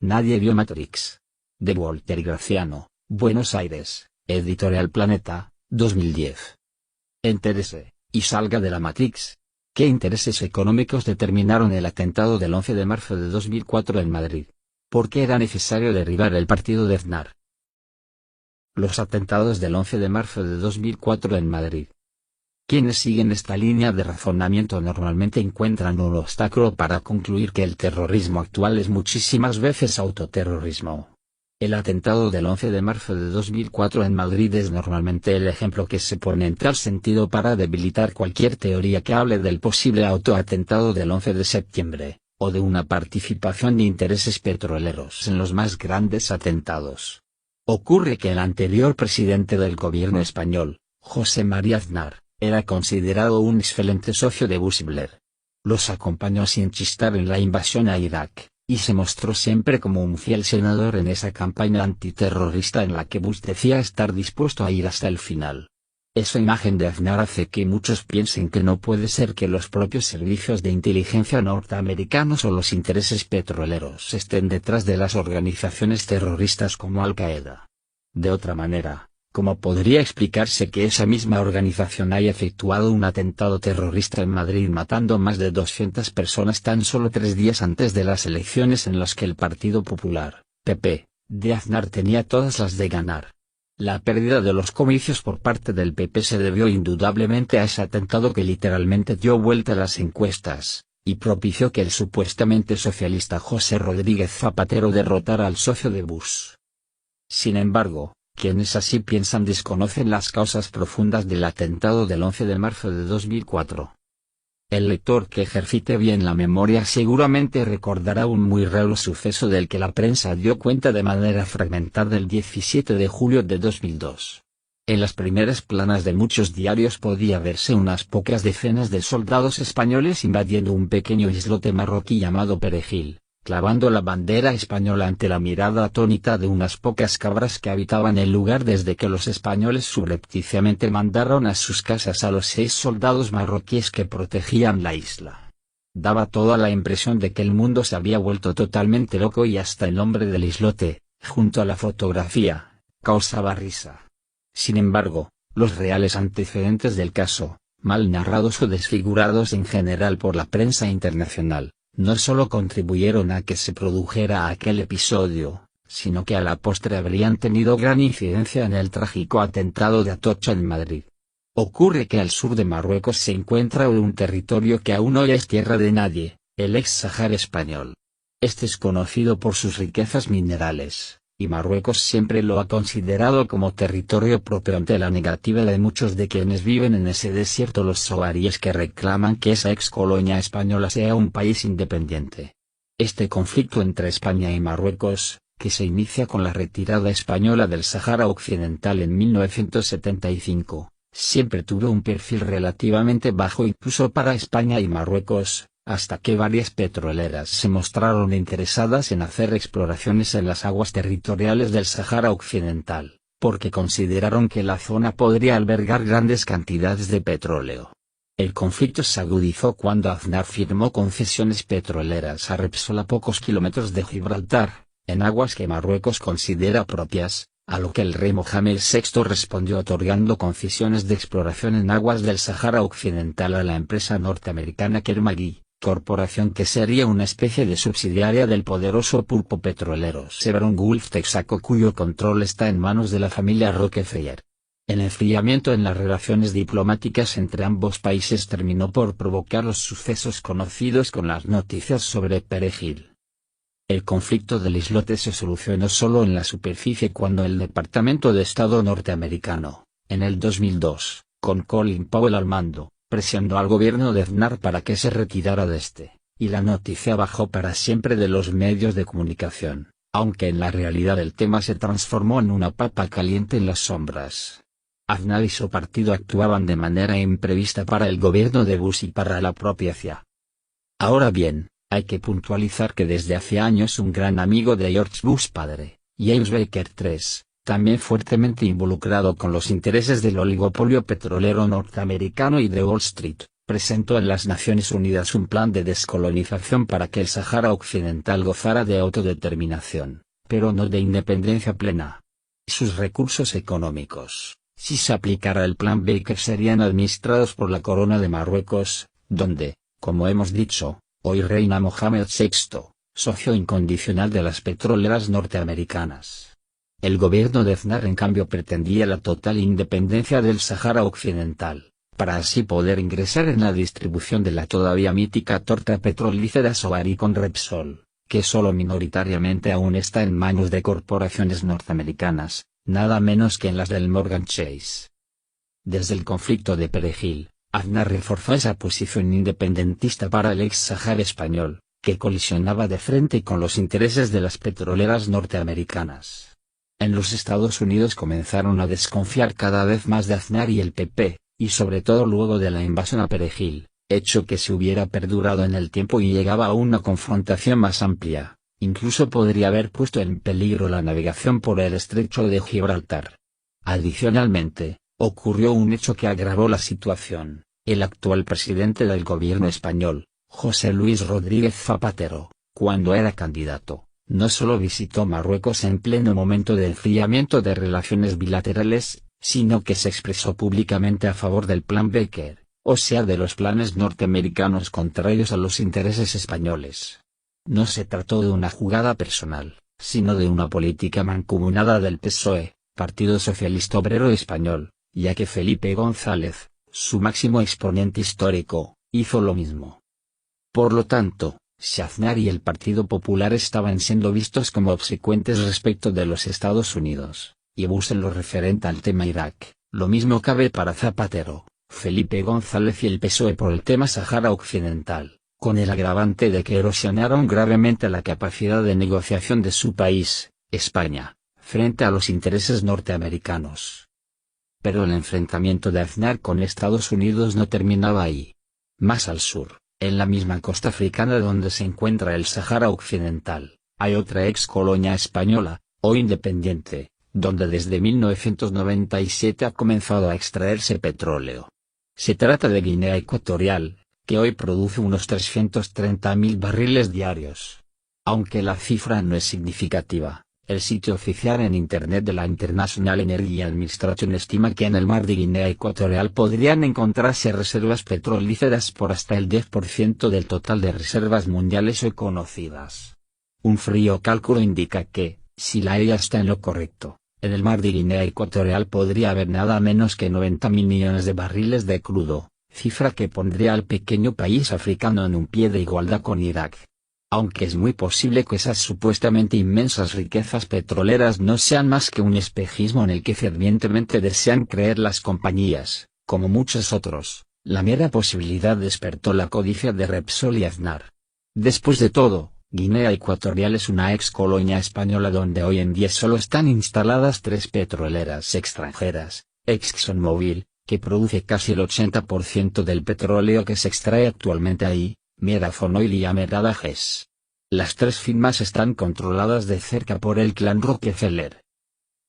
Nadie vio Matrix. De Walter Graciano, Buenos Aires, Editorial Planeta, 2010. Entérese, y salga de la Matrix. ¿Qué intereses económicos determinaron el atentado del 11 de marzo de 2004 en Madrid? ¿Por qué era necesario derribar el partido de Aznar? Los atentados del 11 de marzo de 2004 en Madrid. Quienes siguen esta línea de razonamiento normalmente encuentran un obstáculo para concluir que el terrorismo actual es muchísimas veces autoterrorismo. El atentado del 11 de marzo de 2004 en Madrid es normalmente el ejemplo que se pone en tal sentido para debilitar cualquier teoría que hable del posible autoatentado del 11 de septiembre, o de una participación de intereses petroleros en los más grandes atentados. Ocurre que el anterior presidente del gobierno español, José María Aznar, era considerado un excelente socio de Bush y Blair. Los acompañó sin chistar en la invasión a Irak, y se mostró siempre como un fiel senador en esa campaña antiterrorista en la que Bush decía estar dispuesto a ir hasta el final. Esa imagen de Aznar hace que muchos piensen que no puede ser que los propios servicios de inteligencia norteamericanos o los intereses petroleros estén detrás de las organizaciones terroristas como Al-Qaeda. De otra manera, ¿cómo podría explicarse que esa misma organización haya efectuado un atentado terrorista en Madrid matando más de 200 personas tan solo 3 días antes de las elecciones en las que el Partido Popular, PP, de Aznar tenía todas las de ganar? La pérdida de los comicios por parte del PP se debió indudablemente a ese atentado que literalmente dio vuelta a las encuestas, y propició que el supuestamente socialista José Rodríguez Zapatero derrotara al socio de Bush. Sin embargo, quienes así piensan desconocen las causas profundas del atentado del 11 de marzo de 2004. El lector que ejercite bien la memoria seguramente recordará un muy raro suceso del que la prensa dio cuenta de manera fragmentada el 17 de julio de 2002. En las primeras planas de muchos diarios podía verse unas pocas decenas de soldados españoles invadiendo un pequeño islote marroquí llamado Perejil, clavando la bandera española ante la mirada atónita de unas pocas cabras que habitaban el lugar desde que los españoles subrepticiamente mandaron a sus casas a los 6 soldados marroquíes que protegían la isla. Daba toda la impresión de que el mundo se había vuelto totalmente loco y hasta el nombre del islote, junto a la fotografía, causaba risa. Sin embargo, los reales antecedentes del caso, mal narrados o desfigurados en general por la prensa internacional, no solo contribuyeron a que se produjera aquel episodio, sino que a la postre habrían tenido gran incidencia en el trágico atentado de Atocha en Madrid. Ocurre que al sur de Marruecos se encuentra un territorio que aún hoy es tierra de nadie, el ex-Sáhara español. Este es conocido por sus riquezas minerales, y Marruecos siempre lo ha considerado como territorio propio ante la negativa de muchos de quienes viven en ese desierto, los saharíes, que reclaman que esa ex-colonia española sea un país independiente. Este conflicto entre España y Marruecos, que se inicia con la retirada española del Sáhara Occidental en 1975, siempre tuvo un perfil relativamente bajo incluso para España y Marruecos, hasta que varias petroleras se mostraron interesadas en hacer exploraciones en las aguas territoriales del Sáhara Occidental, porque consideraron que la zona podría albergar grandes cantidades de petróleo. El conflicto se agudizó cuando Aznar firmó concesiones petroleras a Repsol a pocos kilómetros de Gibraltar, en aguas que Marruecos considera propias, a lo que el rey Mohamed VI respondió otorgando concesiones de exploración en aguas del Sáhara Occidental a la empresa norteamericana Kerr-McGee, corporación que sería una especie de subsidiaria del poderoso pulpo petrolero Chevron Gulf Texaco, cuyo control está en manos de la familia Rockefeller. El enfriamiento en las relaciones diplomáticas entre ambos países terminó por provocar los sucesos conocidos con las noticias sobre Perejil. El conflicto del islote se solucionó solo en la superficie cuando el Departamento de Estado norteamericano, en el 2002, con Colin Powell al mando, presionó al gobierno de Aznar para que se retirara de este, y la noticia bajó para siempre de los medios de comunicación, aunque en la realidad el tema se transformó en una papa caliente en las sombras. Aznar y su partido actuaban de manera imprevista para el gobierno de Bush y para la propia CIA. Ahora bien, hay que puntualizar que desde hace años un gran amigo de George Bush padre, James Baker III, también fuertemente involucrado con los intereses del oligopolio petrolero norteamericano y de Wall Street, presentó en las Naciones Unidas un plan de descolonización para que el Sáhara Occidental gozara de autodeterminación, pero no de independencia plena. Sus recursos económicos, si se aplicara el Plan Baker, serían administrados por la Corona de Marruecos, donde, como hemos dicho, hoy reina Mohamed VI, socio incondicional de las petroleras norteamericanas. El gobierno de Aznar en cambio pretendía la total independencia del Sáhara Occidental, para así poder ingresar en la distribución de la todavía mítica torta petrolífera Sowari con Repsol, que solo minoritariamente aún está en manos de corporaciones norteamericanas, nada menos que en las del Morgan Chase. Desde el conflicto de Perejil, Aznar reforzó esa posición independentista para el ex-Sáhara español, que colisionaba de frente con los intereses de las petroleras norteamericanas. En los Estados Unidos comenzaron a desconfiar cada vez más de Aznar y el PP, y sobre todo luego de la invasión a Perejil, hecho que si hubiera perdurado en el tiempo y llegaba a una confrontación más amplia, incluso podría haber puesto en peligro la navegación por el estrecho de Gibraltar. Adicionalmente, ocurrió un hecho que agravó la situación. El actual presidente del gobierno español, José Luis Rodríguez Zapatero, cuando era candidato, no solo visitó Marruecos en pleno momento de enfriamiento de relaciones bilaterales, sino que se expresó públicamente a favor del Plan Baker, o sea de los planes norteamericanos contrarios a los intereses españoles. No se trató de una jugada personal, sino de una política mancomunada del PSOE, Partido Socialista Obrero Español, ya que Felipe González, su máximo exponente histórico, hizo lo mismo. Por lo tanto, si Aznar y el Partido Popular estaban siendo vistos como obsecuentes respecto de los Estados Unidos, y Bush en lo referente al tema Irak, lo mismo cabe para Zapatero, Felipe González y el PSOE por el tema Sáhara Occidental, con el agravante de que erosionaron gravemente la capacidad de negociación de su país, España, frente a los intereses norteamericanos. Pero el enfrentamiento de Aznar con Estados Unidos no terminaba ahí. Más al sur, en la misma costa africana donde se encuentra el Sáhara Occidental, hay otra ex colonia española, hoy independiente, donde desde 1997 ha comenzado a extraerse petróleo. Se trata de Guinea Ecuatorial, que hoy produce unos 330.000 barriles diarios. Aunque la cifra no es significativa, el sitio oficial en Internet de la International Energy Administration estima que en el mar de Guinea Ecuatorial podrían encontrarse reservas petrolíferas por hasta el 10% del total de reservas mundiales hoy conocidas. Un frío cálculo indica que, si la IA está en lo correcto, en el mar de Guinea Ecuatorial podría haber nada menos que 90.000 millones de barriles de crudo, cifra que pondría al pequeño país africano en un pie de igualdad con Irak. Aunque es muy posible que esas supuestamente inmensas riquezas petroleras no sean más que un espejismo en el que fervientemente desean creer las compañías, como muchos otros, la mera posibilidad despertó la codicia de Repsol y Aznar. Después de todo, Guinea Ecuatorial es una ex colonia española donde hoy en día solo están instaladas 3 petroleras extranjeras, ExxonMobil, que produce casi el 80% del petróleo que se extrae actualmente ahí, Marathon Oil y Amerada Hess. Las 3 firmas están controladas de cerca por el clan Rockefeller.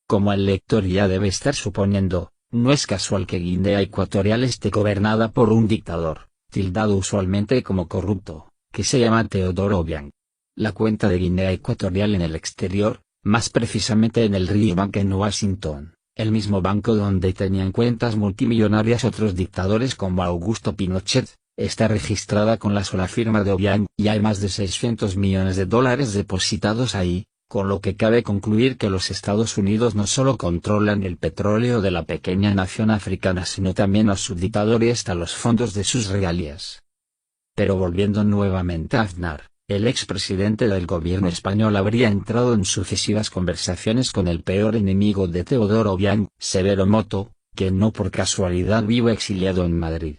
Como el lector ya debe estar suponiendo, no es casual que Guinea Ecuatorial esté gobernada por un dictador, tildado usualmente como corrupto, que se llama Teodoro Obiang. La cuenta de Guinea Ecuatorial en el exterior, más precisamente en el Reserve Bank en Washington, el mismo banco donde tenían cuentas multimillonarias otros dictadores como Augusto Pinochet, está registrada con la sola firma de Obiang y hay más de 600 millones de dólares depositados ahí, con lo que cabe concluir que los Estados Unidos no solo controlan el petróleo de la pequeña nación africana sino también a su dictador y hasta los fondos de sus regalías. Pero volviendo nuevamente a Aznar, el expresidente del gobierno español habría entrado en sucesivas conversaciones con el peor enemigo de Teodoro Obiang, Severo Moto, que no por casualidad vive exiliado en Madrid.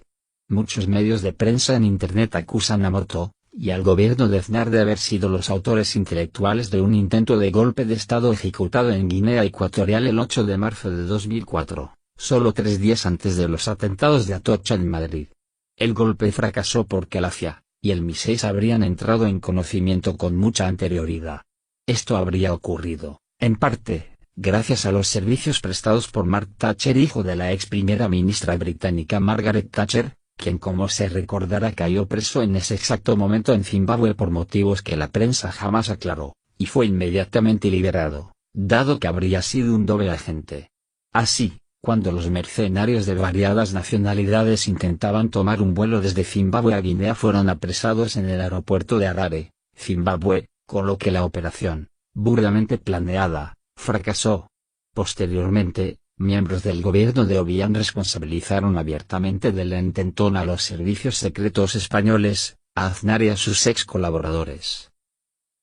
Muchos medios de prensa en Internet acusan a Moto, y al gobierno de Aznar de haber sido los autores intelectuales de un intento de golpe de Estado ejecutado en Guinea Ecuatorial el 8 de marzo de 2004, solo 3 días antes de los atentados de Atocha en Madrid. El golpe fracasó porque la CIA y el MI6 habrían entrado en conocimiento con mucha anterioridad. Esto habría ocurrido, en parte, gracias a los servicios prestados por Mark Thatcher, hijo de la ex primera ministra británica Margaret Thatcher, quien como se recordará cayó preso en ese exacto momento en Zimbabue por motivos que la prensa jamás aclaró, y fue inmediatamente liberado, dado que habría sido un doble agente. Así, cuando los mercenarios de variadas nacionalidades intentaban tomar un vuelo desde Zimbabue a Guinea fueron apresados en el aeropuerto de Harare, Zimbabue, con lo que la operación, burdamente planeada, fracasó. Posteriormente, miembros del gobierno de Obiang responsabilizaron abiertamente de la intentona a los servicios secretos españoles, a Aznar y a sus ex colaboradores.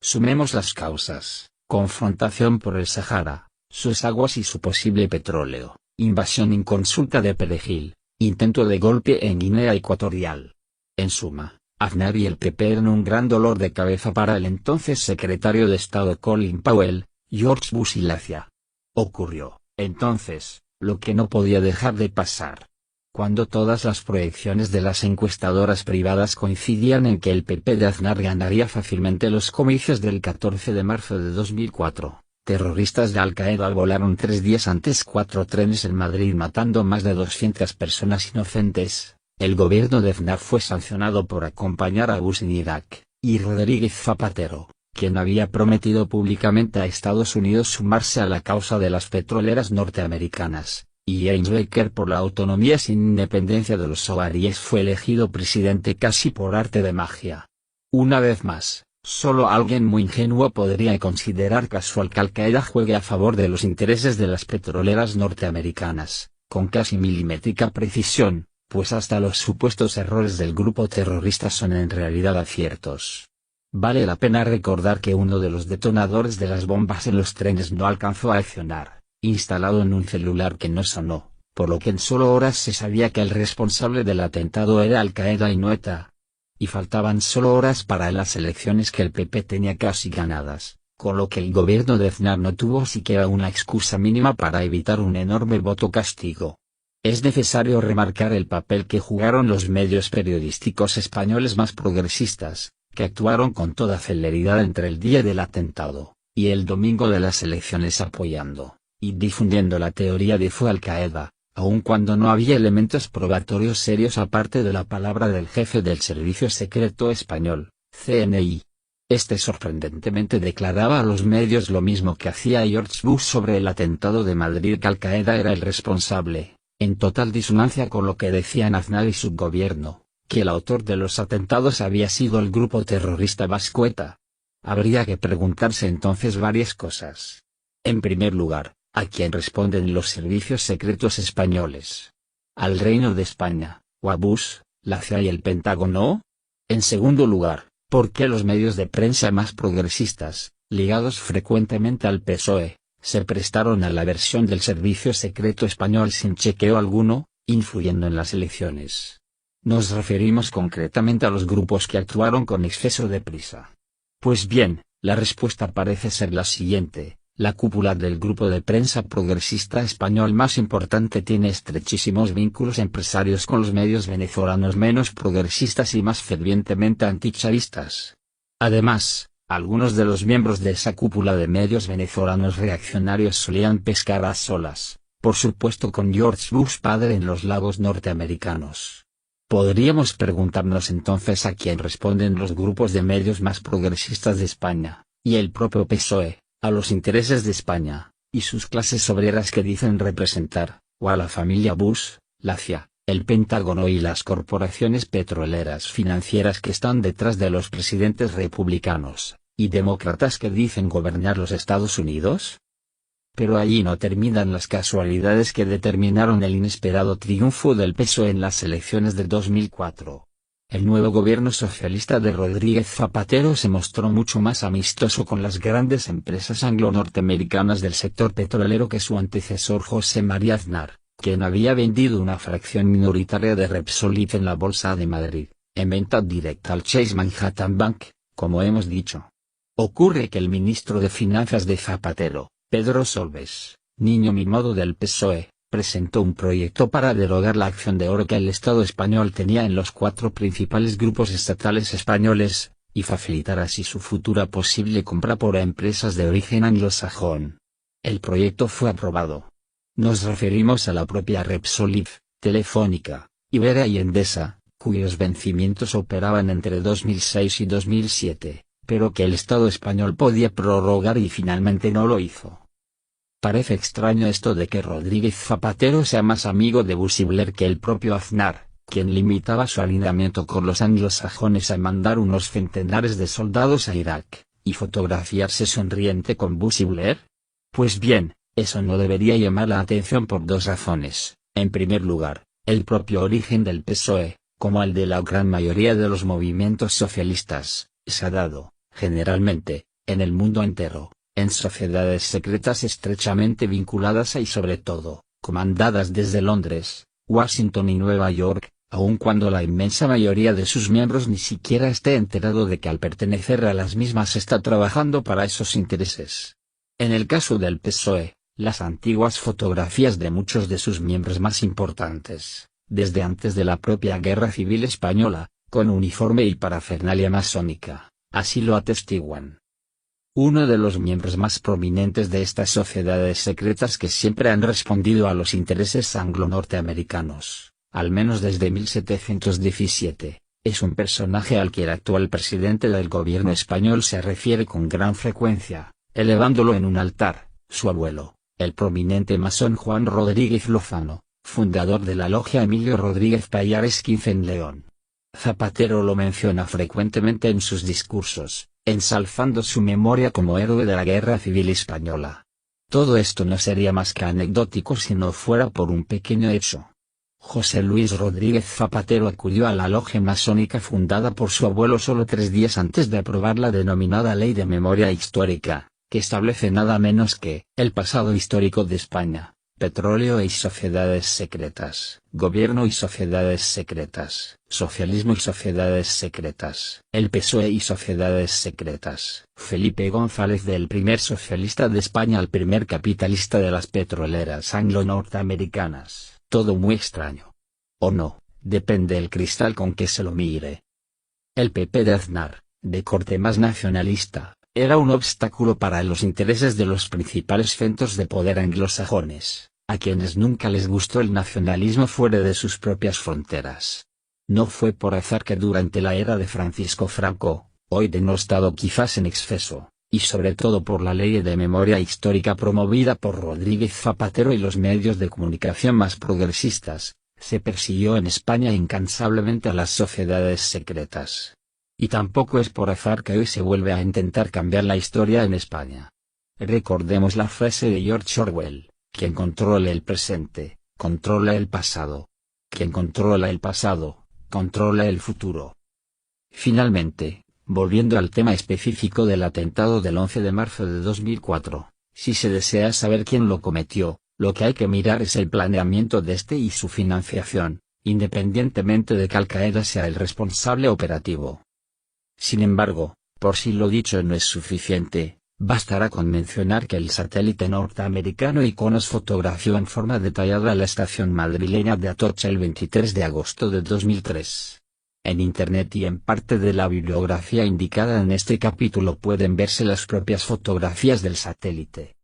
Sumemos las causas: confrontación por el Sahara, sus aguas y su posible petróleo, invasión inconsulta de Perejil, intento de golpe en Guinea Ecuatorial. En suma, Aznar y el PP eran un gran dolor de cabeza para el entonces secretario de Estado Colin Powell, George Bush y la CIA. Ocurrió, entonces, lo que no podía dejar de pasar. Cuando todas las proyecciones de las encuestadoras privadas coincidían en que el PP de Aznar ganaría fácilmente los comicios del 14 de marzo de 2004, terroristas de Al-Qaeda volaron 3 días antes 4 trenes en Madrid matando más de 200 personas inocentes. El gobierno de Aznar fue sancionado por acompañar a Bush en Irak, y Rodríguez Zapatero, quien había prometido públicamente a Estados Unidos sumarse a la causa de las petroleras norteamericanas, y James Baker por la autonomía sin independencia de los somalíes fue elegido presidente casi por arte de magia. Una vez más, solo alguien muy ingenuo podría considerar casual que Al-Qaeda juegue a favor de los intereses de las petroleras norteamericanas, con casi milimétrica precisión, pues hasta los supuestos errores del grupo terrorista son en realidad aciertos. Vale la pena recordar que uno de los detonadores de las bombas en los trenes no alcanzó a accionar, instalado en un celular que no sonó, por lo que en solo horas se sabía que el responsable del atentado era Al-Qaeda y no ETA. Y faltaban solo horas para las elecciones que el PP tenía casi ganadas, con lo que el gobierno de Aznar no tuvo siquiera una excusa mínima para evitar un enorme voto castigo. Es necesario remarcar el papel que jugaron los medios periodísticos españoles más progresistas, que actuaron con toda celeridad entre el día del atentado y el domingo de las elecciones apoyando y difundiendo la teoría de fue Al-Qaeda, aun cuando no había elementos probatorios serios aparte de la palabra del jefe del Servicio Secreto Español, CNI. Este sorprendentemente declaraba a los medios lo mismo que hacía George Bush sobre el atentado de Madrid, que Al-Qaeda era el responsable, en total disonancia con lo que decían Aznar y su gobierno, que el autor de los atentados había sido el grupo terrorista vasco ETA. Habría que preguntarse entonces varias cosas. En primer lugar, ¿a quién responden los servicios secretos españoles? ¿Al Reino de España, o a Bush, la CIA y el Pentágono? En segundo lugar, ¿por qué los medios de prensa más progresistas, ligados frecuentemente al PSOE, se prestaron a la versión del servicio secreto español sin chequeo alguno, influyendo en las elecciones? Nos referimos concretamente a los grupos que actuaron con exceso de prisa. Pues bien, la respuesta parece ser la siguiente: la cúpula del grupo de prensa progresista español más importante tiene estrechísimos vínculos empresarios con los medios venezolanos menos progresistas y más fervientemente antichavistas. Además, algunos de los miembros de esa cúpula de medios venezolanos reaccionarios solían pescar a solas, por supuesto con George Bush padre en los lagos norteamericanos. Podríamos preguntarnos entonces a quién responden los grupos de medios más progresistas de España, y el propio PSOE, a los intereses de España, y sus clases obreras que dicen representar, o a la familia Bush, la CIA, el Pentágono y las corporaciones petroleras financieras que están detrás de los presidentes republicanos y demócratas que dicen gobernar los Estados Unidos. Pero allí no terminan las casualidades que determinaron el inesperado triunfo del PSOE en las elecciones de 2004. El nuevo gobierno socialista de Rodríguez Zapatero se mostró mucho más amistoso con las grandes empresas anglo-norteamericanas del sector petrolero que su antecesor José María Aznar, quien había vendido una fracción minoritaria de Repsol en la Bolsa de Madrid, en venta directa al Chase Manhattan Bank, como hemos dicho. Ocurre que el ministro de Finanzas de Zapatero, Pedro Solbes, niño mimado del PSOE, presentó un proyecto para derogar la acción de oro que el Estado español tenía en los 4 principales grupos estatales españoles, y facilitar así su futura posible compra por empresas de origen anglosajón. El proyecto fue aprobado. Nos referimos a la propia Repsol, Telefónica, Iberia y Endesa, cuyos vencimientos operaban entre 2006 y 2007, pero que el Estado español podía prorrogar y finalmente no lo hizo. Parece extraño esto de que Rodríguez Zapatero sea más amigo de Busibler que el propio Aznar, quien limitaba su alineamiento con los anglosajones a mandar unos centenares de soldados a Irak, y fotografiarse sonriente con Busibler. Pues bien, eso no debería llamar la atención por dos razones. En primer lugar, el propio origen del PSOE, como el de la gran mayoría de los movimientos socialistas, se ha dado, generalmente, en el mundo entero, en sociedades secretas estrechamente vinculadas y sobre todo, comandadas desde Londres, Washington y Nueva York, aun cuando la inmensa mayoría de sus miembros ni siquiera esté enterado de que al pertenecer a las mismas está trabajando para esos intereses. En el caso del PSOE, las antiguas fotografías de muchos de sus miembros más importantes, desde antes de la propia Guerra Civil Española, con uniforme y parafernalia masónica, así lo atestiguan. Uno de los miembros más prominentes de estas sociedades secretas que siempre han respondido a los intereses anglo-norteamericanos, al menos desde 1717, es un personaje al que el actual presidente del gobierno español se refiere con gran frecuencia, elevándolo en un altar, su abuelo, el prominente masón Juan Rodríguez Lozano, fundador de la logia Emilio Rodríguez Pallares XV en León. Zapatero lo menciona frecuentemente en sus discursos, ensalzando su memoria como héroe de la Guerra Civil Española. Todo esto no sería más que anecdótico si no fuera por un pequeño hecho. José Luis Rodríguez Zapatero acudió a la logia masónica fundada por su abuelo solo 3 días antes de aprobar la denominada Ley de Memoria Histórica, que establece nada menos que el pasado histórico de España, petróleo y sociedades secretas, gobierno y sociedades secretas, socialismo y sociedades secretas, el PSOE y sociedades secretas. Felipe González, del primer socialista de España al primer capitalista de las petroleras anglo-norteamericanas. Todo muy extraño. O no, depende el cristal con que se lo mire. El PP de Aznar, de corte más nacionalista, era un obstáculo para los intereses de los principales centros de poder anglosajones, a quienes nunca les gustó el nacionalismo fuera de sus propias fronteras. No fue por azar que durante la era de Francisco Franco, hoy denostado quizás en exceso, y sobre todo por la Ley de Memoria Histórica promovida por Rodríguez Zapatero y los medios de comunicación más progresistas, se persiguió en España incansablemente a las sociedades secretas. Y tampoco es por azar que hoy se vuelve a intentar cambiar la historia en España. Recordemos la frase de George Orwell: quien controla el presente, controla el pasado. Quien controla el pasado, controla el futuro. Finalmente, volviendo al tema específico del atentado del 11 de marzo de 2004, si se desea saber quién lo cometió, lo que hay que mirar es el planeamiento de este y su financiación, independientemente de que Al Qaeda sea el responsable operativo. Sin embargo, por si lo dicho no es suficiente, bastará con mencionar que el satélite norteamericano Iconos fotografió en forma detallada la estación madrileña de Atocha el 23 de agosto de 2003. En Internet y en parte de la bibliografía indicada en este capítulo pueden verse las propias fotografías del satélite.